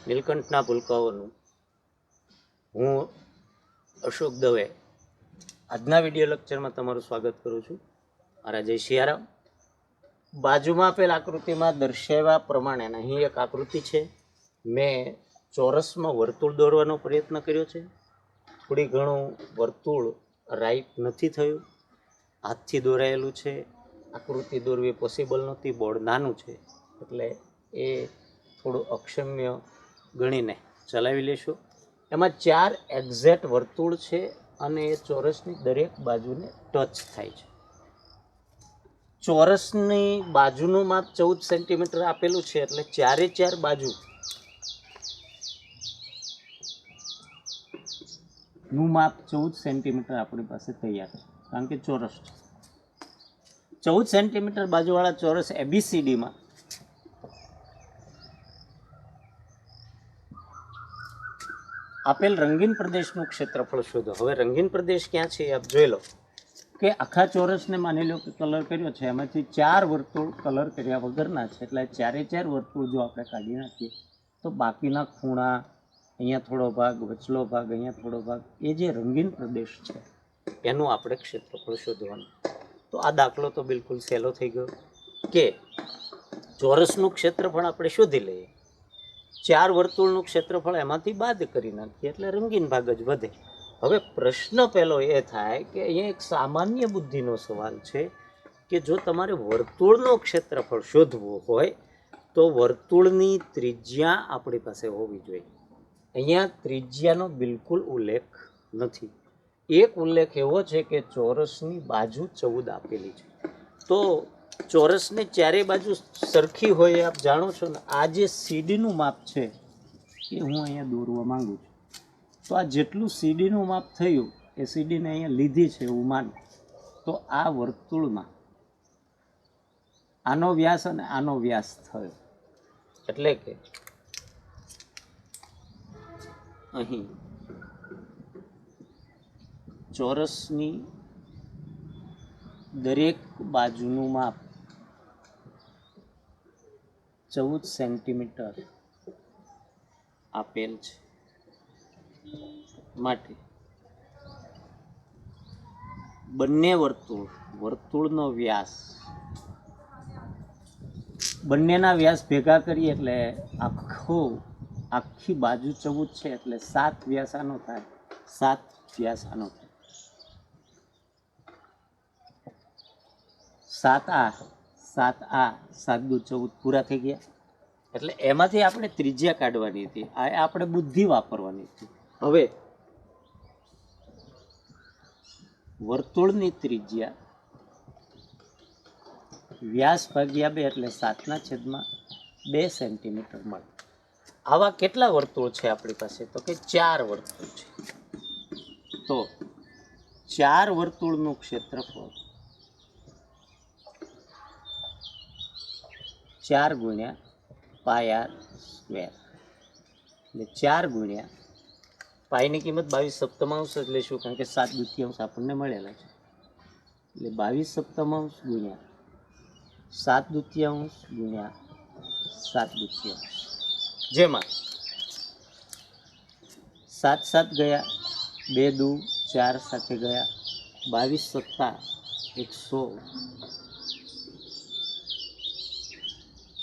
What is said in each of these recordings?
નીલકંઠના ભૂલકાઓનું હું અશોક દવે આજના વિડીયો લેક્ચરમાં તમારું સ્વાગત કરું છું. મારા જય સિયારામ. બાજુમાં આપેલ આકૃતિમાં દર્શાવ્યા પ્રમાણે અહીં એક આકૃતિ છે. મેં ચોરસમાં વર્તુળ દોરવાનો પ્રયત્ન કર્યો છે. થોડી ઘણું વર્તુળ રાઈટ નથી થયું, હાથથી દોરાયેલું છે. આકૃતિ દોરવી પોસિબલ નહોતી, બોર્ડ નાનું છે એટલે એ થોડું અક્ષમ્ય ગણીને ચલાવી લેશો. એમાં 4 એક્ઝેક્ટ વર્તુળ છે અને એ ચોરસની દરેક બાજુને ટચ થાય છે. ચોરસની બાજુનું માપ 14 સેન્ટીમીટર આપેલું છે એટલે 4 બાજુ નું માપ 14 સેન્ટીમીટર આપણી પાસે તૈયાર છે, કારણ કે ચોરસ છે. 14 સેન્ટીમીટર બાજુવાળા ચોરસ એબીસીડીમાં આપેલ રંગીન પ્રદેશનું ક્ષેત્રફળ શોધો. હવે રંગીન પ્રદેશ ક્યાં છે આપ જોઈ લો કે આખા ચોરસને માની લો કે કલર કર્યો છે, એમાંથી 4 વર્તુળ કલર કર્યા વગરના છે એટલે 4 વર્તુળ જો આપણે કાઢી નાખીએ તો બાકીના ખૂણા, અહીંયા થોડો ભાગ, વચલો ભાગ, અહીંયા થોડો ભાગ, એ જે રંગીન પ્રદેશ છે એનું આપણે ક્ષેત્રફળ શોધવાનું. તો આ દાખલો તો બિલકુલ સહેલો થઈ ગયો કે ચોરસનું ક્ષેત્રફળ આપણે શોધી લઈએ, 4 વર્તુળનું ક્ષેત્રફળ એમાંથી બાદ કરી નાખીએ એટલે રંગીન ભાગ જ વધે. હવે પ્રશ્ન પહેલો એ થાય કે અહીંયા એક સામાન્ય બુદ્ધિનો સવાલ છે કે જો તમારે વર્તુળનું ક્ષેત્રફળ શોધવું હોય તો વર્તુળની ત્રિજ્યા આપણી પાસે હોવી જોઈએ. અહીંયા ત્રિજ્યાનો બિલકુલ ઉલ્લેખ નથી. એક ઉલ્લેખ એવો છે કે ચોરસની બાજુ 14 આપેલી છે. તો ચોરસને 4 બાજુ સરખી હોય આપ જાણો છો ને. આ જે સીડીનું માપ છે એ હું અહીંયા દોરવા માંગુ છું. તો આ જેટલું સીડીનું માપ થયું એ સીડીને અહીંયા લીધી છે એવું માનો તો આ વર્તુળમાં આનો વ્યાસ અને આનો વ્યાસ થયો એટલે કે અહીં ચોરસની દરેક બાજુનું માપ 14 સેન્ટીમીટર આપેલ છે. માટે બંને વર્તુળનો વ્યાસ, બંનેના વ્યાસ ભેગા કરીએ એટલે આખી બાજુ 14 છે એટલે 7 વ્યાસ આનો થાય, 7 વ્યાસ આનો થાય, 7 દુ 14 પૂરા થઈ ગયા. એટલે એમાંથી આપણે ત્રિજ્યા કાઢવાની હતી, આ આપણે બુદ્ધિ વાપરવાની હતી. હવે વર્તુળની ત્રિજ્યા વ્યાસ ભાગ્યા 2 એટલે 7/2 સેન્ટીમીટર મળે. આવા કેટલા વર્તુળ છે આપણી પાસે? તો કે 4 વર્તુળ છે. તો 4 વર્તુળનું ક્ષેત્રફળ 4 ગુણ્યા πr² એટલે 4 ગુણ્યા પાઈની કિંમત 22/7 જ લઈશું, કારણ કે 7/2 આપણને મળેલા છે. એટલે 22/7 ગુણ્યા 7/2 ગુણ્યા 7/2, જેમાં 7 ગયા, 2 દુ 4 સાથે ગયા, 22 ×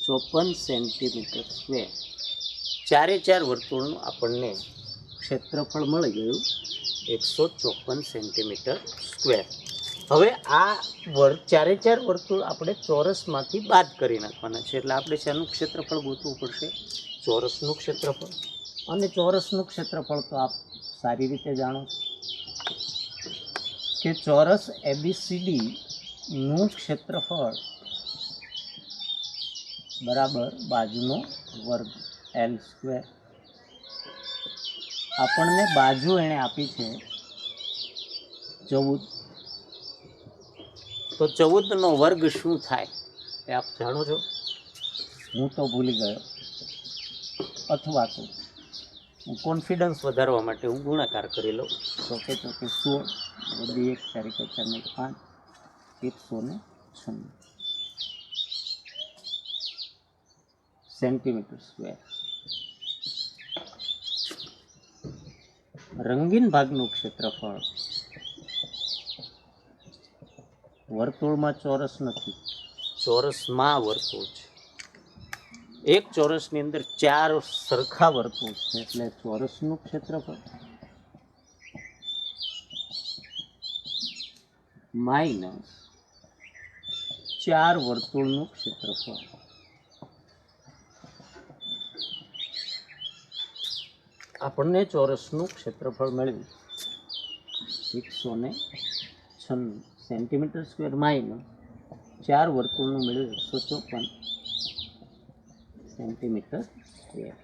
154 સેન્ટીમીટર સ્ક્વેર. 4 વર્તુળનું આપણને ક્ષેત્રફળ મળી ગયું 154 સેન્ટીમીટર સ્ક્વેર. હવે આ 4 વર્તુળ આપણે ચોરસમાંથી બાદ કરી નાખવાના છે એટલે આપણે શેનું ક્ષેત્રફળ ગોતવું પડશે? ચોરસનું ક્ષેત્રફળ. અને ચોરસનું ક્ષેત્રફળ તો આપ સારી રીતે જાણો છો કે ચોરસ એબીસીડી નું ક્ષેત્રફળ બરાબર બાજુનો વર્ગ L². આપણને બાજુ એણે આપી છે 14, તો 14નો વર્ગ શું થાય એ આપ જાણો છો? હું તો ભૂલી ગયો, અથવા તો હું કોન્ફિડન્સ વધારવા માટે હું ગુણાકાર કરી લઉં. ચોકે 16, વધી 1 4 4 5, 196 સેન્ટીમીટર સ્ક્વેર. રંગીન ભાગનું ક્ષેત્રફળ વર્તુળમાં ચોરસ નથી, ચોરસમાં વર્તુળ છે. એક ચોરસની અંદર 4 સરખા વર્તુળ છે, એટલે ચોરસનું ક્ષેત્રફળ માઇનસ 4 વર્તુળનું ક્ષેત્રફળ. આપણને ચોરસનું ક્ષેત્રફળ મળ્યું 196 સેન્ટીમીટર સ્ક્વેર માઇનસ 4 વર્તુળનું મળ્યું 154 સેન્ટીમીટર સ્ક્વેર.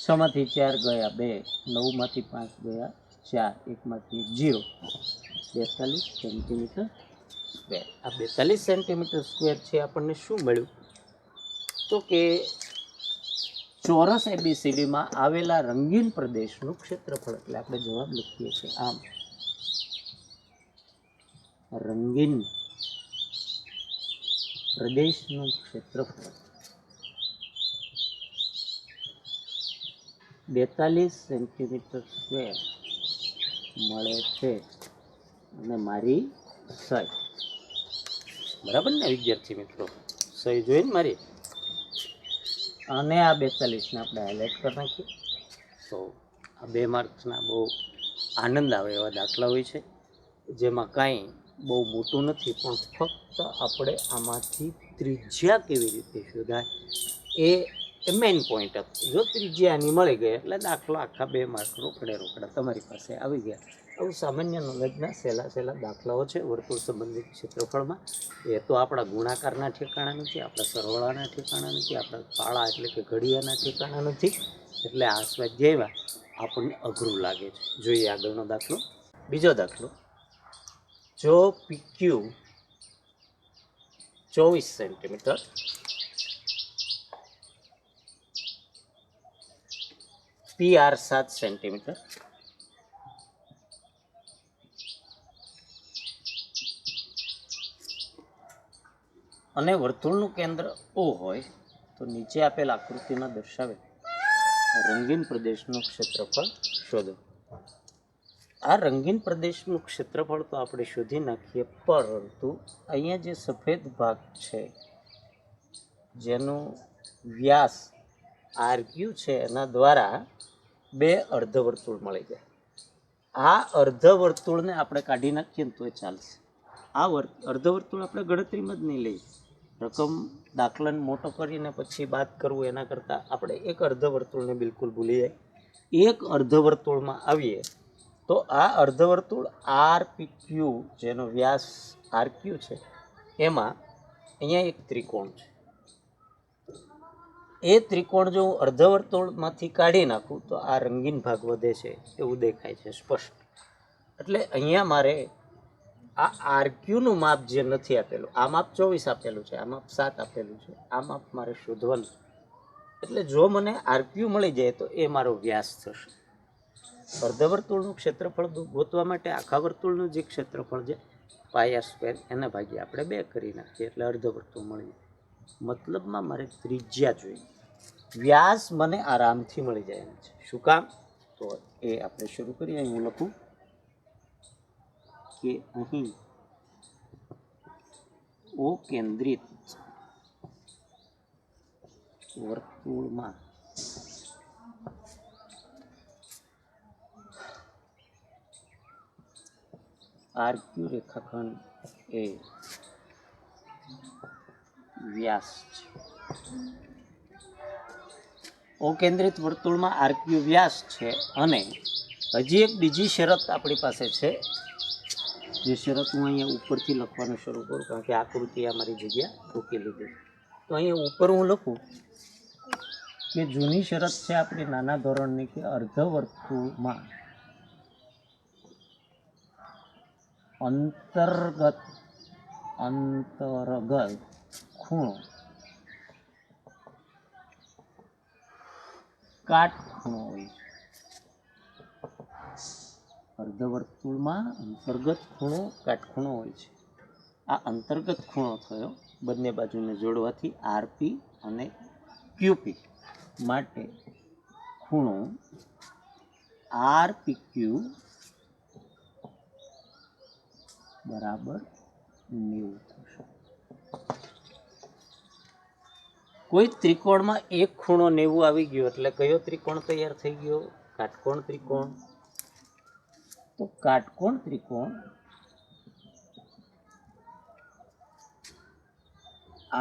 6 માંથી 4 ગયા 2, 9 માંથી 5 ગયા 4, 1 માંથી 0, 42 સેન્ટીમીટર સ્ક્વેર. આ 42 સેન્ટીમીટર સ્ક્વેર છે. આપણને શું મળ્યું? તો કે ચોરસ એબીસીડીમાં આવેલા રંગીન પ્રદેશનું ક્ષેત્રફળ. એટલે આપણે જવાબ લખીએ છીએ આમ: રંગીન પ્રદેશનું ક્ષેત્રફળ 42 સેન્ટીમીટર સ્ક્વેર મળે છે. અને મારી સહી બરાબર ને વિદ્યાર્થી મિત્રો? સહી જોઈને મારી. અને આ 42ને આપણે હાઇલાઇટ કરી નાખીએ તો આ 2 માર્ક્સના બહુ આનંદ આવે એવા દાખલા હોય છે, જેમાં કાંઈ બહુ મોટું નથી, પણ ફક્ત આપણે આમાંથી ત્રિજ્યા કેવી રીતે શોધાય એ મેઇન પોઈન્ટ હતો. જો ત્રિજ્યાની મળી ગઈ એટલે દાખલો આખા 2 માર્ક રોકડા તમારી પાસે આવી ગયા. આવું સામાન્ય નોલેજના સહેલા દાખલાઓ છે વર્તુળ સંબંધિત ક્ષેત્રફળમાં. એ તો આપણા ગુણાકારના ઠેકાણા નથી, આપણા સરવાળાના ઠેકાણા નથી, આપણા પાળા એટલે કે ઘડિયાના ઠેકાણા નથી. એટલે આ સ્વાધ્યાયમાં આપણને અઘરું લાગે છે. જોઈએ આગળનો દાખલો. બીજો દાખલો: જો PQ 24 સેન્ટીમીટર PR 7 સેન્ટીમીટર અને વર્તુળનું કેન્દ્ર O હોય તો નીચે આપેલ આકૃતિમાં દર્શાવેલ રંગીન પ્રદેશનું ક્ષેત્રફળ શોધો. આ રંગીન પ્રદેશનું ક્ષેત્રફળ તો આપણે શોધી નાખીએ, પરંતુ અહીંયા જે સફેદ ભાગ છે જેનો વ્યાસ RQ છે એના દ્વારા 2 અર્ધવર્તુળ મળી જાય. આ અર્ધવર્તુળને આપણે કાઢી નાખીએ ને તોય ચાલશે. આ અર્ધવર્તુળ આપણે ગણતરીમાં જ નહીં લઈએ. રકમ દાખલાને મોટો કરીને પછી બાદ કરવું એના કરતાં આપણે એક અર્ધવર્તુળને બિલકુલ ભૂલી જાય. એક અર્ધવર્તુળમાં આવીએ તો આ અર્ધવર્તુળ RPQ જેનો વ્યાસ RQ છે એમાં અહીંયા એક ત્રિકોણ છે. એ ત્રિકોણ જો હું અર્ધવર્તુળમાંથી કાઢી નાખું તો આ રંગીન ભાગ વધે છે એવું દેખાય છે સ્પષ્ટ. એટલે અહીંયા મારે આ RQનું માપ જે નથી આપેલું, આ માપ 24 આપેલું છે, આ માપ 7 આપેલું છે, આ માપ મારે શોધવાનું. એટલે જો મને RQ મળી જાય તો એ મારો વ્યાસ થશે. અર્ધવર્તુળનું ક્ષેત્રફળ ગોતવા માટે આખા વર્તુળનું જે ક્ષેત્રફળ છે πr² એને ભાગી આપણે 2 કરી નાખીએ એટલે અર્ધવર્તુળ મળી જાય. મતલબમાં મારે ત્રિજ્યા જોઈએ, વ્યાસ મને આરામથી મળી જાય એમ છે. શું કામ? તો એ આપણે શરૂ કરીએ. અહીં હું લખું કે અહીં O કેન્દ્રિત વર્તુળમાં RQ રેખાખંડ એ વ્યાસ છે. O કેન્દ્રિત વર્તુળમાં RQ વ્યાસ છે. અને હજી એક બીજી શરત આપણી પાસે છે, જે શરત હું અહીંયા ઉપરથી લખવાનું શરૂ કરું કારણ કે આકૃતિ અમારી જગ્યા રોકી લીધી. તો અહીંયા ઉપર હું લખું કે જૂની શરત છે આપણી નાના ધોરણની કે અર્ધવર્તુળમાં અંતર્ગત ખૂણો કાટખૂણો હોય છે. અર્ધવર્તુળમાં અંતર્ગત ખૂણો કાટખૂણો હોય છે. આ અંતર્ગત ખૂણો થયો બંને બાજુને જોડવાથી RP અને QP માટે ખૂણો આર પી ક્યુ બરાબર 90 થશે. કોઈ ત્રિકોણમાં એક ખૂણો 90 આવી ગયો એટલે કયો ત્રિકોણ તૈયાર થઈ ગયો? કાટકોણ ત્રિકોણ. તો કાટકોણ ત્રિકોણ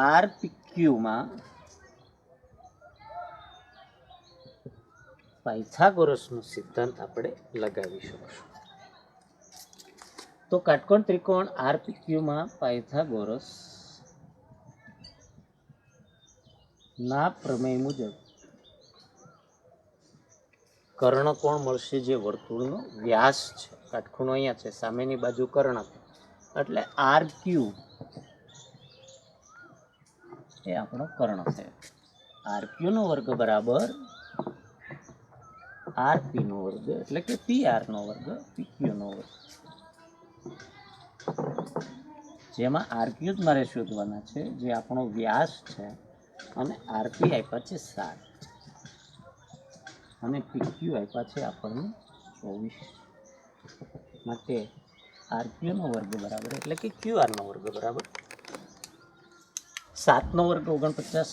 આર પી ક્યુ માં પાયથાગોરસનો સિદ્ધાંત આપણે લગાવી શકશું. તો કાટકોણ ત્રિકોણ આર પી ક્યુ માં પાયથાગોરસ ના પ્રમેય મુજબ કર્ણકોણ મળશે, જે વર્તુળનો વ્યાસ છે. કાટખૂણો અહીંયા છે, સામેની બાજુ કર્ણ, એટલે આર ક્યુ એ આપણો કર્ણ છે. આર ક્યુ નો વર્ગ બરાબર આર પી નો વર્ગ, એટલે કે પી આર નો વર્ગ પી ક્યુ નો વર્ગ, જેમાં આર ક્યુ જ મારે શોધવાના છે, જે આપણો વ્યાસ છે, અને આરપી આપ્યા છે 7 અને પીક્યુ આપ્યા છે આપણને 24. માટે આરક્યુ નો વર્ગ બરાબર, એટલે કે ક્યુ આર નો વર્ગ બરાબર 7 નો વર્ગ 49,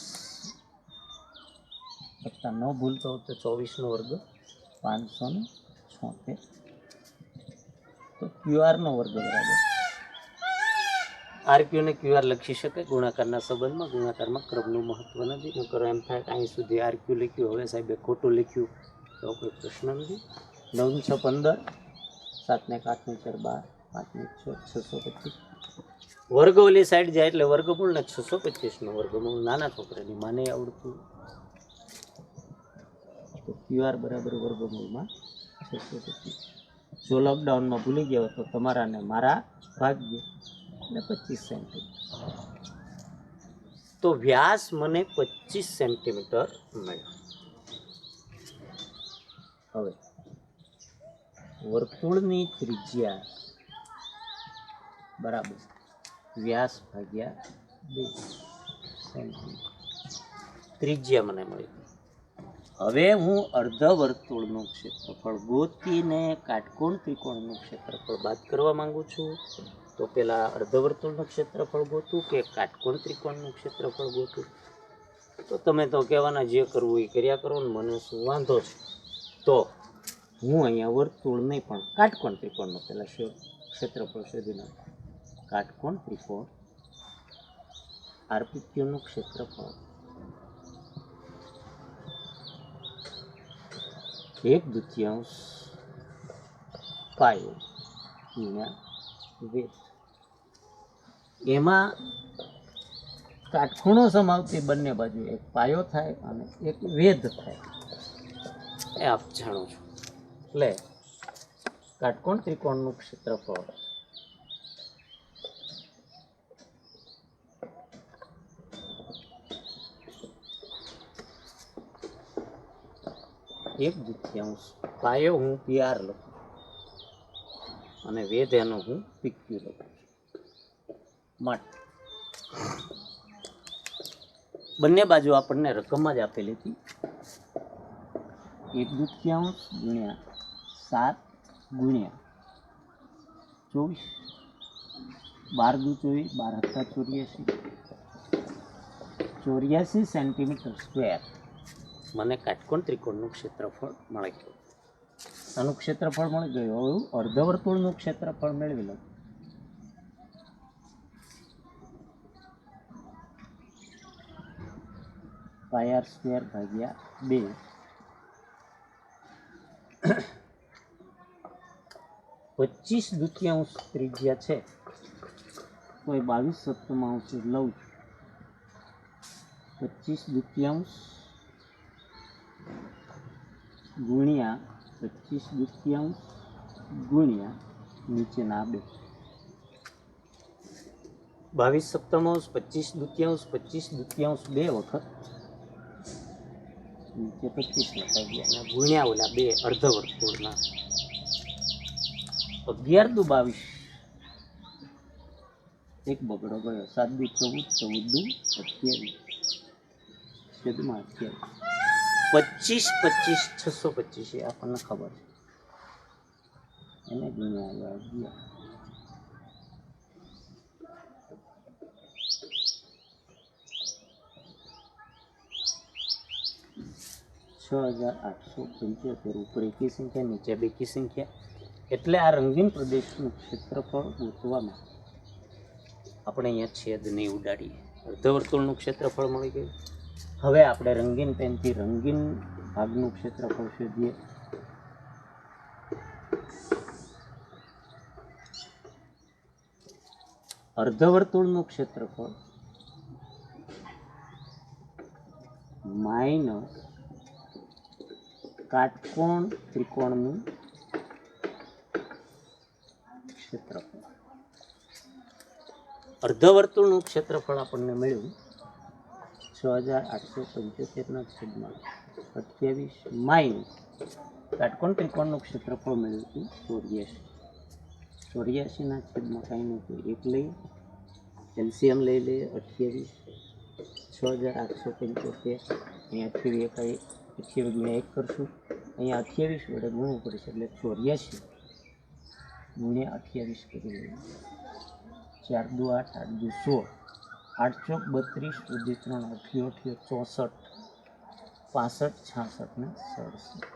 વત્તા ન ભૂલતો તો 24 નો વર્ગ 576. તો ક્યુ આર નો વર્ગ બરાબર આરક્યુ ને ક્યુઆર લખી શકે ગુણાકારના સંબંધમાં. ગુણાકારમાં ક્રમનું મહત્વ નથી, નકર એમ થાય કે અહીં સુધી આરક્યુ લખ્યું, હવે સાહેબે ખોટું લખ્યું, તો કોઈ પ્રશ્ન નથી. 9 6 15, 7 ને 8 ને 4 12, 5 ને 6 625. વર્ગ ઓલી સાઈડ જાય એટલે વર્ગમૂળ ને 625 નો વર્ગમૂળ નાના છોકરાની માને આવડતું. તો ક્યુઆર બરાબર વર્ગમૂળમાં 625. જો લોકડાઉનમાં ભૂલી ગયા તો તમારા ને મારા ભાગ્ય એટલે 25 સેન્ટીમીટર. તો વ્યાસ મને 25 સેન્ટીમીટર મળ્યો. હવે વર્તુળની ત્રિજ્યા બરાબર વ્યાસ ભાગ્યા 2 સેન્ટીમીટર ત્રિજ્યા મને મળી. હવે હું અર્ધ વર્તુળનું ક્ષેત્રફળ ગોતીને કાટકોણ ત્રિકોણનું ક્ષેત્રફળ બાદ કરવા માંગુ છું. તો પેલા અર્ધવર્તુળનું ક્ષેત્રફળ ગોતું કે કાટકોણ ત્રિકોણનું ક્ષેત્રફળ ગોતું? તો તમે તો કહેવાના જે કરવું એ કર્યા કરો ને, મને શું વાંધો છે. તો હું અહીંયા વર્તુળ નહીં પણ કાટકોણ ત્રિકોણનું પેલા ક્ષેત્રફળ શોધી નાખું. કાટકોણ ત્રિકોણ આરપીક્યુનું ક્ષેત્રફળ 1/2 પાયો ગુણ્યા વેધ. એમાં કાટખૂણો સમાવતી બંને બાજુ એક પાયો થાય અને એક વેધ થાય, એ આપ જાણો છો. એટલે કાટકોણ ત્રિકોણનું ક્ષેત્રફળ 1/2 પાયો હું PR લખું અને વેધ એનો હું PQ લખું. માટે બંને બાજુ આપણને રકમ જ આપેલી હતી 1/2 ગુણ્યા 7 ગુણ્યા 24, 12 × 2 = 84 સેન્ટીમીટર સ્ક્વેર મને કાટકોણ ત્રિકોણનું ક્ષેત્રફળ મળી ગયું. આનું ક્ષેત્રફળ મળી ગયું. હવે અર્ધવર્તુળનું ક્ષેત્રફળ મેળવી લો. πr² ભાગ્યા 2 25/2 ત્રિજ્યા છે, તો એ 22/7 લઉં છું. 25/2 ગુણ્યા 25/2 ગુણ્યા નીચેના 2 22/7 25/2 25/2 2 વખત નીચે 25 લખાઈ ગયા અને ગુણ્યા ઓલા 2 અર્ધવર્તુળના 11 દુ 22, એક બગડો ગયો. 7 દુ 14, 14 દુ 28, છેદમાં 28. 25 25 625 એ આપણને ખબર છે. એને ગુણ્યા 11 6,875 ઉપર એકી સંખ્યા નીચે બેકી સંખ્યા. એટલે આ રંગીન પ્રદેશનું ક્ષેત્રફળ ગોતવામાં આપણે અહીંયા છેદ નહીં ઉડાડીએ. અર્ધવર્તુળનું ક્ષેત્રફળ મળી ગયું. હવે આપણે રંગીન પેનથી રંગીન ભાગનું ક્ષેત્રફળ શોધીએ. અર્ધવર્તુળનું ક્ષેત્રફળ માઇનસ કાટકોણ ત્રિકોણનું ક્ષેત્રફળ. અર્ધવર્તુળનું ક્ષેત્રફળ આપણને મળ્યું 6,875/28 માઇનસ કાટકોણ ત્રિકોણનું ક્ષેત્રફળ મળ્યું હતું 84. 84ના છેદમાં કાંઈ નથી, 1 લઈએ, એલસીએમ લઈ લઈએ 28. 6,875 અહીંયા 28 ગુણ્યા 1 કરશું. અહીંયા 28 વડે ગુણવું પડશે એટલે 84 ગુણ્યા 28 કરી લઈએ. 4 દુ 8, 8 દુ 16, 8 ચોક 32, ઉદી 3, 88, 64, 65, 66 ને 67.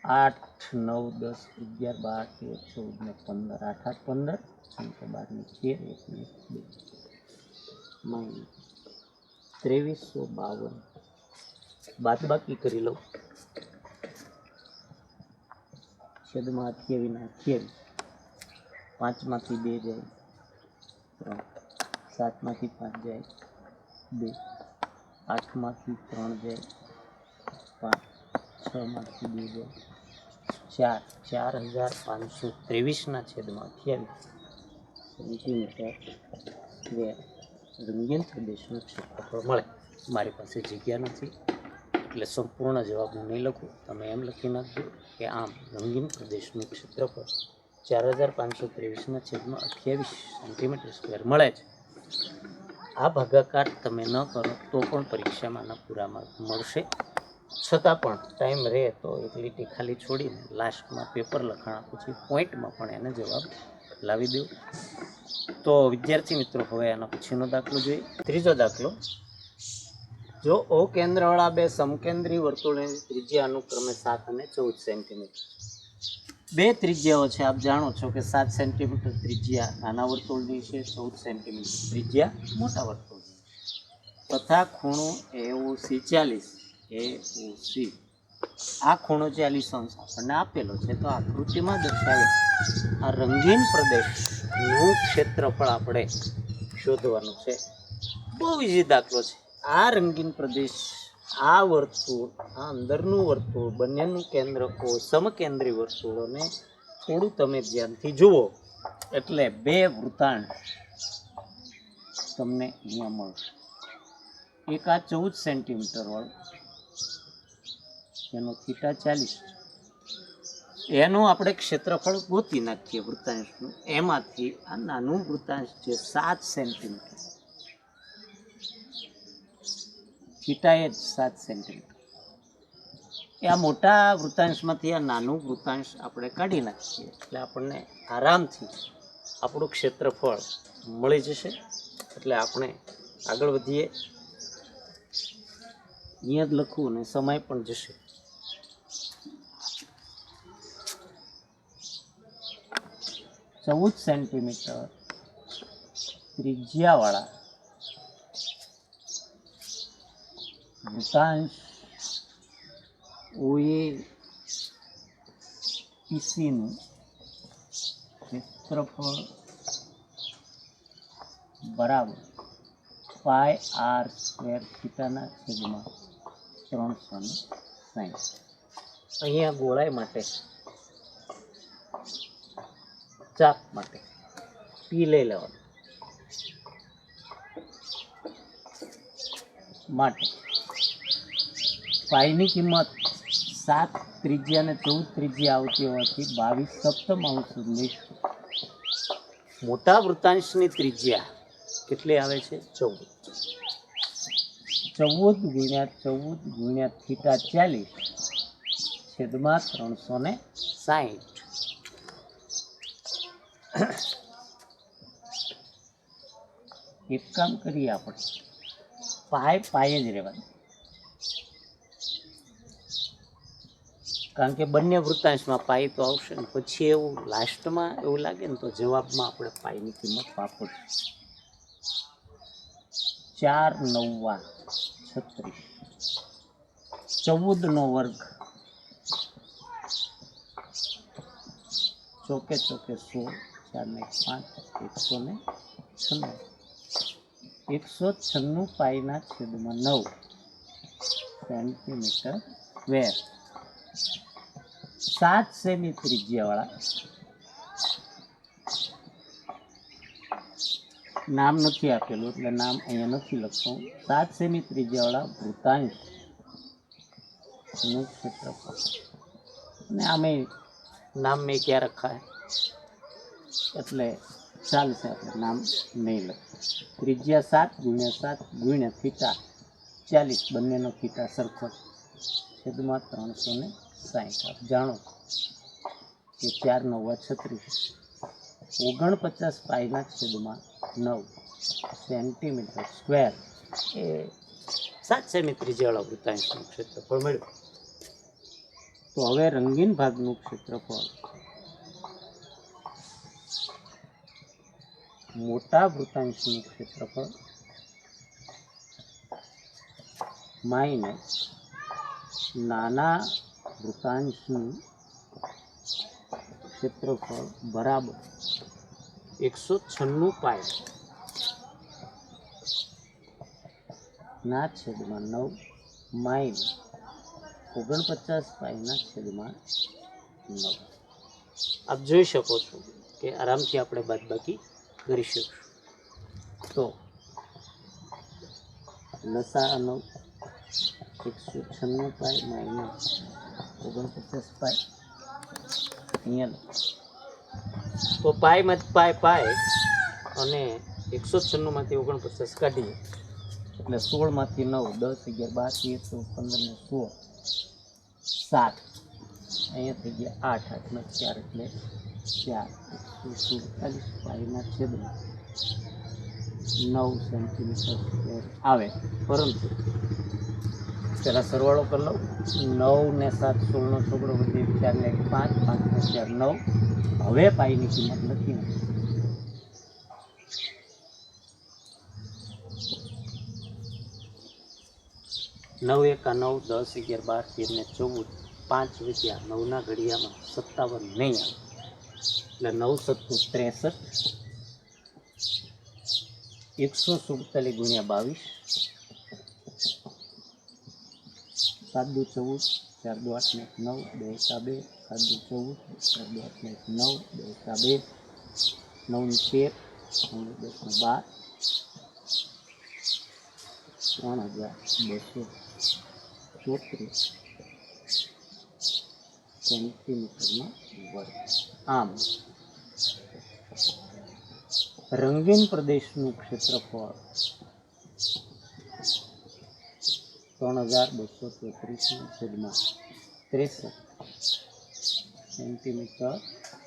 8, 9, 10, 11, 12, 13, 14 ને 15, 8, 8, 15, 12 ને 13, 1 ને 2 માઇનસ 2352. બાદ બાકી કરી લઉં. છેદમાં 28 ના 28, 5માંથી 2 જાય 3, 7માંથી 5 જાય 2, 8માંથી 3 જાય 5, 6માંથી 2 જાય 4, 4,523 છેદમાં 28 સેન્ટીમીટર સ્ક્વેર રંગીન પ્રદેશનું ક્ષેત્રફળ મળે. મારી પાસે જગ્યા નથી એટલે સંપૂર્ણ જવાબ હું નહીં લખું, તમે એમ લખી નાખજો કે આમ રંગીન પ્રદેશનું ક્ષેત્રફળ 4,523/28 સેન્ટીમીટર સ્ક્વેર મળે છે. આ ભાગાકાર તમે ન કરો તો પણ પરીક્ષામાં આના પૂરા માર્ક મળશે. છતાં પણ ટાઈમ રહે તો એક લીટી ખાલી છોડીને લાસ્ટમાં પેપર લખાણા પછી પોઈન્ટમાં પણ એને જવાબ લાવી દો. તો વિદ્યાર્થી મિત્રો, હવે આના પછીનો દાખલો જોઈએ. ત્રીજો દાખલો. જો ઓ કેન્દ્રવાળા બે સમકેન્દ્રી વર્તુળોની ત્રિજ્યા અનુક્રમે 7 અને 14 સેન્ટીમીટર. બે ત્રિજ્યાઓ છે. આપ જાણો છો કે 7 સેન્ટીમીટર ત્રિજ્યા નાના વર્તુળની છે, 14 સેન્ટીમીટર ત્રિજ્યા મોટા વર્તુળની. તથા ખૂણો AOC 40, AOC આ ખૂણો 40 અંશ આપણને આપેલો છે. તો આકૃતિમાં દર્શાવે આ રંગીન પ્રદેશનું ક્ષેત્રફળ આપણે શોધવાનું છે. બહુ ઇઝી દાખલો છે. આ રંગીન પ્રદેશ, આ વર્તુળ, આ અંદરનું વર્તુળ, બંનેનું કેન્દ્ર સમકેન્દ્રી વર્તુળોને થોડું તમે ધ્યાનથી જુઓ એટલે બે વૃત્તાંશ તમને અહીંયા મળશે. એક આ 14 સેન્ટીમીટર વાળું, એનો થીટા 40, એનું આપણે ક્ષેત્રફળ ગોતી નાખીએ વૃત્તાંશનું. એમાંથી આ નાનું વૃત્તાંશ છે 7 સેન્ટીમીટર, થીટા એ 7 સેન્ટીમીટર. એ આ મોટા વૃત્તાંશમાંથી આ નાનું વૃત્તાંશ આપણે કાઢી નાખીએ એટલે આપણને આરામથી આપણું ક્ષેત્રફળ મળી જશે. એટલે આપણે આગળ વધીએ. અહીંયા જ લખવું અને સમય પણ જશે. ચૌદ સેન્ટીમીટર ત્રિજ્યાવાળા વૃત્તાંશ OAPCનું ક્ષેત્રફળ બરાબર πr² થીટાના છેદમાં 360. અહીંયા ગોળાઈ માટે, ચાપ માટે પી લઈ લેવાનું. માટે પાઈની કિંમત 7 ત્રિજ્યા અને 14 ત્રિજ્યા આવતી હોવાથી 22 સપ્તમાંશ લઈશું. મોટા વૃત્તાંશની ત્રિજ્યા કેટલી આવે છે? 14. 14 ગુણ્યા 14 ગુણ્યા થીટા 40 છેદમાં 360. એક કામ કરીએ આપણે, પાય જ રહેવાનું, કારણ કે બંને વૃત્તાંશમાં પાય તો આવશે ને પછી એવું લાસ્ટમાં એવું લાગે ને તો જવાબમાં આપણે પાયની કિંમત વાપરશું. 4 × 9 = 36, 14 નો વર્ગ, ચોકે ચોકે 16, 4 ને 5, 196 પાયના છેદમાં 9 સેન્ટીમીટર સ્ક્વેર. 7 સેમી ત્રિજ્યાવાળા, નામ નથી આપેલું એટલે નામ અહીંયા નથી લખતો. 7 સેમી ત્રિજ્યાવાળા વૃત્તાંશનું ક્ષેત્રફળ. અને આમે નામ મેં ક્યાં રખાય એટલે ચાલશે, આપણે નામ નહીં લખીએ. ત્રિજ્યા 7 × 7 × θ 40, બંનેનો થીટા સરખો, છેદમાં 360. આપ જાણો કે 4 × 9 = 36, 49 પાયના છેદમાં 9 સેન્ટીમીટર સ્ક્વેર એ 7 સેમી ત્રિજ્યાવાળા વૃત્તાંશનું ક્ષેત્રફળ મળ્યું. તો હવે રંગીન ભાગનું ક્ષેત્રફળ મોટા વૃત્તાંશનું ક્ષેત્રફળ માઇનસ નાના વૃત્તાંશનું ક્ષેત્રફળ બરાબર 196 પાય ના છેદમાં 9 માઇનસ 49 પાયના છેદમાં 9. આપ જોઈ શકો છો કે આરામથી આપણે બાદબાકી કરી શકશું. તો લસા 9, 196 પાય માઇનસ 49 પાય, અહીંયા તો પાયમાં પાય અને 196 માંથી 49 કાઢીએ એટલે 16 માંથી 9, 10, 11, 12, 13, 14, 15 ને 7, અહીંયા થઈ ગયા 8, 8 × 4 એટલે 4, 147 પાયના છેદમાં 9 સેન્ટીમીટર સ્ક્વેર આવે. પરંતુ પહેલાં સરવાળો કરી લઉં. 9 ને 7, 16 નો છોકરો વધી, 4 ને 5, 5 ને 4, 9. હવે પાયની કિંમત લખી નથી. નવ એકા 9, 10, 11, 12, 13 ને 14, 5 વધ્યા, 9ના ઘડિયામાં 57 નહીં આવે એટલે 9 × 7 = 63, 147 × 22, 7 દુ 14, 4 દુ 8 ને 9, 2 એકા 2, 7 દુ 14, 4 દુ 8 ને 9, 2 એકા 2, 9 ને 13, 9 ને 10 ને 12, 3234 સેન્ટીમીટરના વર્ગ. આમ રંગીન પ્રદેશનું ક્ષેત્રફળ 3233 સેન્ટીમીટર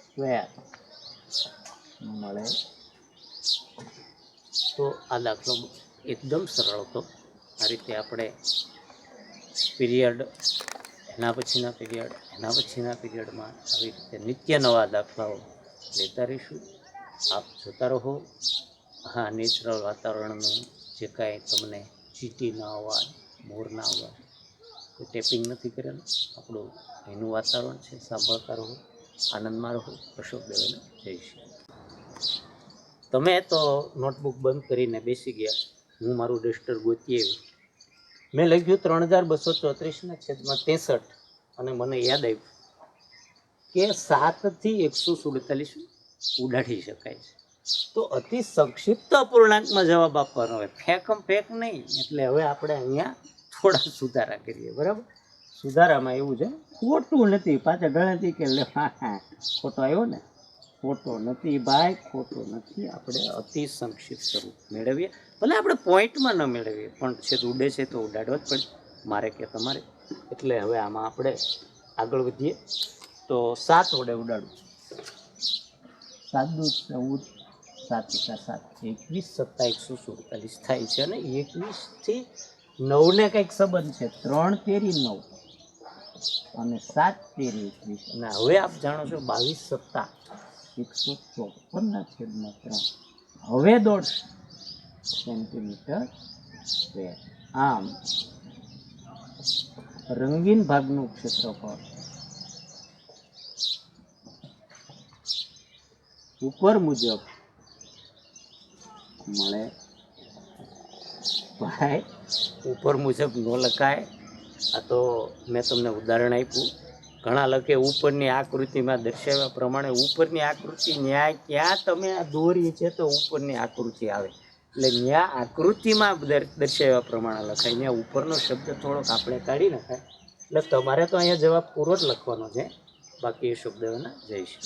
સ્ક્વેર મળે. તો આ દાખલો એકદમ સરળ હતો. આ રીતે આપણે પીરિયડ, એના પછીના પીરિયડમાં આવી રીતે નિત્ય નવા દાખલાઓ લેતા રહીશું. આપ જોતા રહો. હા, નેચરલ વાતાવરણનું જે કાંઈ તમને ચીટીના અવાજ, મોરના અવાજ, કોઈ ટેપિંગ નથી કરેલું, આપણું એનું વાતાવરણ છે. સાંભળતા રહો, આનંદમાં રહો. અશોક દવેનો જય શ્રી. તમે તો નોટબુક બંધ કરીને બેસી ગયા, હું મારું ડસ્ટર ગોતી આવ્યું. મેં લખ્યું 3234/63 અને મને યાદ આવ્યું કે 7 થી 147 ઉડાડી શકાય છે. તો અતિ સંક્ષિપ્ત અપૂર્ણાંકમાં જવાબ આપવાનો હોય, ફેક નહીં. એટલે હવે આપણે અહીંયા થોડા સુધારા કરીએ. બરાબર? સુધારામાં એવું છે, ખોટું નથી. પાછા ગણતરી કે ખોટો આવ્યો ને, ખોટો નથી ભાઈ, ખોટો નથી. આપણે અતિ સંક્ષિપ્ત સ્વરૂપ મેળવીએ. ભલે આપણે પોઈન્ટમાં ન મેળવીએ, પણ છે ઉડે છે તો ઉડાડવા જ પડે, મારે કે તમારે. એટલે હવે આમાં આપણે આગળ વધીએ તો 7 વડે ઉડાડું. 7 દૂ 14, 7 × 7 21, 7 × 147 થાય છે. અને 21 થી 9 ને કંઈક સંબંધ છે. 3 તેરી 9 અને 7 તેરી 21. અને હવે આપ જાણો છો 22 સત્તા 154/3. હવે દોડશે સેન્ટીમીટર સ્ક્વેર. આમ રંગીન ભાગનું ક્ષેત્રફળ ઉપર મુજબ મળે. ભાઈ ઉપર મુજબ ન લખાય. આ તો મેં તમને ઉદાહરણ આપ્યું. ઘણા લખે ઉપરની આકૃતિમાં દર્શાવ્યા પ્રમાણે. ઉપરની આકૃતિ ન્યાય ક્યાં તમે આ દોરી છે તો ઉપરની આકૃતિ આવે, એટલે ન્યા આકૃતિમાં દર્શાવ્યા પ્રમાણે લખાય. ત્યાં ઉપરનો શબ્દ થોડોક આપણે કાઢી નાખાય. એટલે તમારે તો અહીંયા જવાબ પૂરો જ લખવાનો છે. બાકી એ શબ્દોના જઈશ.